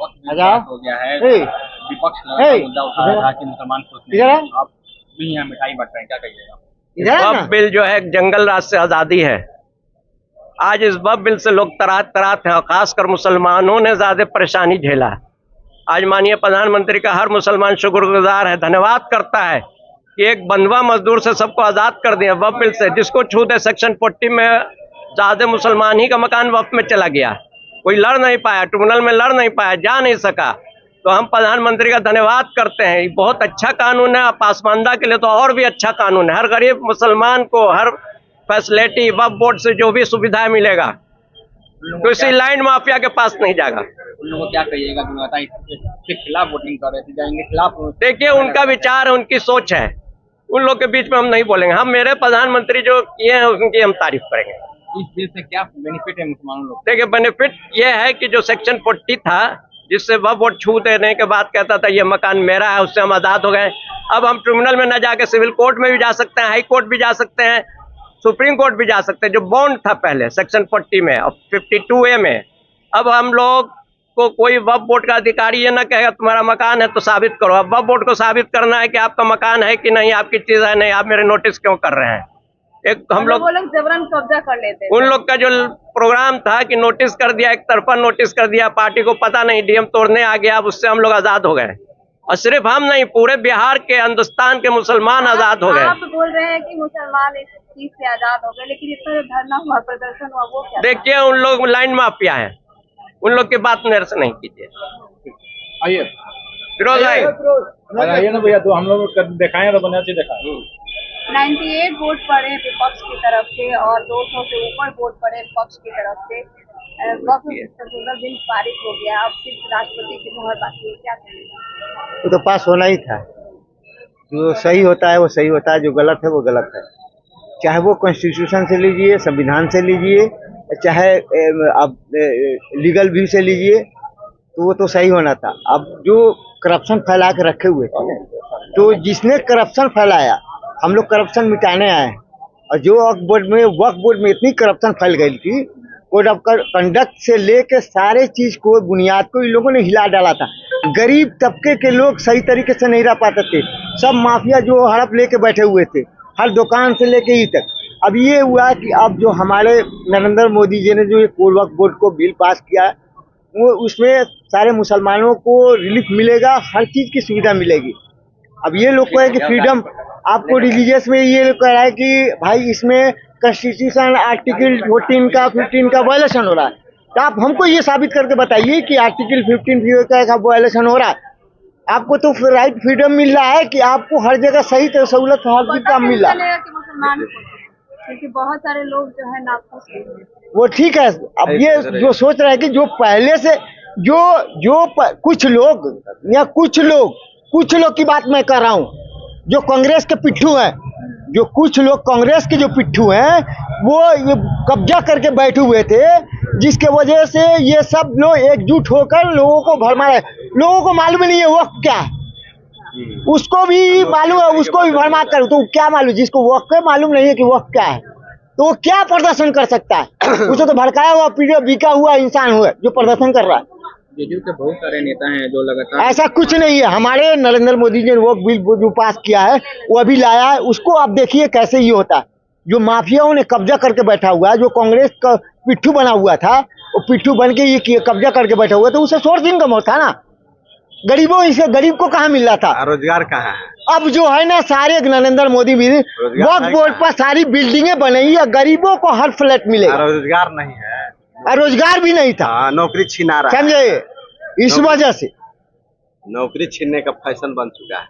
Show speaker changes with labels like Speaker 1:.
Speaker 1: हो गया है, विपक्ष मुद्दा उठा रहा था कि मुसलमान खुश नहीं हैं। आप भी यहाँ मिठाई बंट रहे हैं, क्या कहिएगा?
Speaker 2: वक्फ बिल जो है जंगल राज से आजादी है। आज इस वक्फ बिल से लोग तरात हैं और खासकर मुसलमानों ने ज्यादा परेशानी झेला है। आज माननीय प्रधानमंत्री का हर मुसलमान शुक्रगुजार है, धन्यवाद करता है कि एक बंधुआ मजदूर से सबको आजाद कर दिया वक्फ बिल से। जिसको छू दे सेक्शन 40 में ज्यादा मुसलमान ही का मकान वक्फ में चला गया, कोई लड़ नहीं पाया, ट्रिब्यूनल में लड़ नहीं पाया, जा नहीं सका। तो हम प्रधानमंत्री का धन्यवाद करते हैं। ये बहुत अच्छा कानून है, पासमानदा के लिए तो और भी अच्छा कानून है। हर गरीब मुसलमान को हर फैसिलिटी वक्फ बोर्ड से जो भी सुविधा मिलेगा, किसी लैंड माफिया के पास नहीं जाएगा।
Speaker 1: उन लोगों को क्या कहिएगा जो इसके खिलाफ वोटिंग कर रहे थे, जाएंगे खिलाफ?
Speaker 2: देखिए, उनका विचार है, उनकी सोच है, उन लोग के बीच में हम नहीं बोलेंगे। हम मेरे प्रधानमंत्री जो किए हैं उनकी हम तारीफ करेंगे।
Speaker 1: इस बिल से क्या बेनिफिट है मुसलमानों लोग?
Speaker 2: देखिए, बेनिफिट ये है कि जो सेक्शन 40 था, जिससे वह वोट छू देने के बाद कहता था ये मकान मेरा है, उससे हम आजाद हो गए। अब हम ट्रिब्यूनल में न जाके सिविल कोर्ट में भी जा सकते हैं, हाई कोर्ट भी जा सकते हैं, सुप्रीम कोर्ट भी जा सकते हैं। जो बॉन्ड था पहले सेक्शन 40 में और 52A में, अब हम लोग को कोई वक्फ बोर्ड का अधिकारी ये ना कहेगा तुम्हारा मकान है तो साबित करो। अब वक्फ बोर्ड को साबित करना है कि आपका मकान है कि नहीं, आपकी चीज है नहीं, आप मेरे नोटिस क्यों कर रहे हैं। एक हम लोग
Speaker 3: जबरन कब्जा कर लेते हैं।
Speaker 2: उन लोग का जो प्रोग्राम था कि नोटिस कर दिया, एक तरफा नोटिस कर दिया, पार्टी को पता नहीं, डीएम तोड़ने आ गया, अब उससे हम लोग आजाद हो गए। और सिर्फ हम नहीं, पूरे बिहार के, हिंदुस्तान के मुसलमान आजाद हो गए।
Speaker 3: आप बोल रहे हैं कि मुसलमान इस चीज से आजाद हो गए, लेकिन इतना जो धरना हुआ, प्रदर्शन हुआ, वो क्या?
Speaker 2: देखिए, उन लोग लाइन माफिया हैं, उन लोग की बात मेरे से नहीं कीजिए।
Speaker 1: आइए
Speaker 2: फिरोज भाई
Speaker 1: आइए ना भैया, तो हम लोग दिखाएं तो बना चीज दिखाएं।
Speaker 3: 98 वोट पड़े विपक्ष की तरफ से और 200 से ऊपर वोट पड़े विपक्ष की तरफ से। वक्फ बिल पारित हो गया, अब सिर्फ राष्ट्रपति की मुहर बाकी है, क्या कहेंगे?
Speaker 4: वो तो पास होना ही था। जो सही होता है वो सही होता है, जो गलत है वो गलत है। चाहे वो कॉन्स्टिट्यूशन से लीजिए, संविधान से लीजिए, चाहे अब लीगल व्यू से लीजिए, तो वो तो सही होना था। अब जो करप्शन फैला के रखे हुए थे, तो जिसने करप्शन फैलाया, हम लोग करप्शन मिटाने आए हैं। और जो वक्फ बोर्ड में इतनी करप्शन फैल गई थी, कोड ऑफ कंडक्ट से लेके सारे चीज को, बुनियाद को इन लोगों ने हिला डाला था। गरीब तबके के लोग सही तरीके से नहीं रह पाते थे, सब माफिया जो हड़प लेके बैठे हुए थे, हर दुकान से लेके ई तक। अब ये हुआ कि अब जो हमारे नरेंद्र मोदी जी ने जो वक्फ बोर्ड को बिल पास किया, वो उसमें सारे मुसलमानों को रिलीफ मिलेगा, हर चीज की सुविधा मिलेगी। अब ये लोग कहे कि फ्रीडम, आपको रिलीजियस में ये लोग कह रहा है कि भाई इसमें कॉन्स्टिट्यूशन आर्टिकल 14 का 15 का वायलेशन हो रहा है। तो आप हमको ये साबित करके बताइए कि आर्टिकल 15 का वायलेशन हो रहा है। आपको तो राइट फ्रीडम मिल रहा है कि आपको हर जगह सही तो सहूलत हर चीज का मिल रहा है।
Speaker 3: क्योंकि बहुत सारे लोग जो है नाखुश हैं,
Speaker 4: वो ठीक है। अब ये जो सोच रहे हैं कि जो पहले से कुछ लोग की बात मैं कर रहा हूँ, जो कांग्रेस के पिट्ठू हैं, जो कुछ लोग कांग्रेस के जो पिट्ठू हैं, वो ये कब्जा करके बैठे हुए थे, जिसके वजह से ये सब लोग एकजुट होकर लोगों को भरमाया। लोगों को मालूम नहीं है वक्फ क्या है, उसको भी मालूम है, उसको भी भरमा कर, तो क्या मालूम? जिसको वक्फ मालूम नहीं है कि वक्फ क्या है, तो वो क्या प्रदर्शन कर सकता है? उसे तो भड़काया हुआ, बिका हुआ इंसान हुआ जो प्रदर्शन कर रहा है।
Speaker 1: जेडीयू के बहुत सारे नेता हैं जो लगातार,
Speaker 4: ऐसा कुछ नहीं है। हमारे नरेंद्र मोदी जी ने वो बिल जो पास किया है, वो अभी लाया है, उसको आप देखिए कैसे ये होता है। जो माफियाओं ने कब्जा करके बैठा हुआ है, जो कांग्रेस का पिट्ठू बना हुआ था, वो पिट्ठू बन के ये कब्जा करके बैठा हुआ, तो उसे सोर्स इनकम होता ना। गरीब को कहाँ मिल रहा था?
Speaker 2: रोजगार कहाँ है?
Speaker 4: अब जो है ना, सारे नरेंद्र मोदी भी वक्फ बोर्ड पर सारी बिल्डिंगें बनाई है, गरीबों को हर फ्लैट मिलेगा।
Speaker 2: रोजगार नहीं है,
Speaker 4: रोजगार भी नहीं था,
Speaker 2: नौकरी छीना रहा है,
Speaker 4: समझे? इस वजह से
Speaker 2: नौकरी छीनने का फैशन बन चुका है।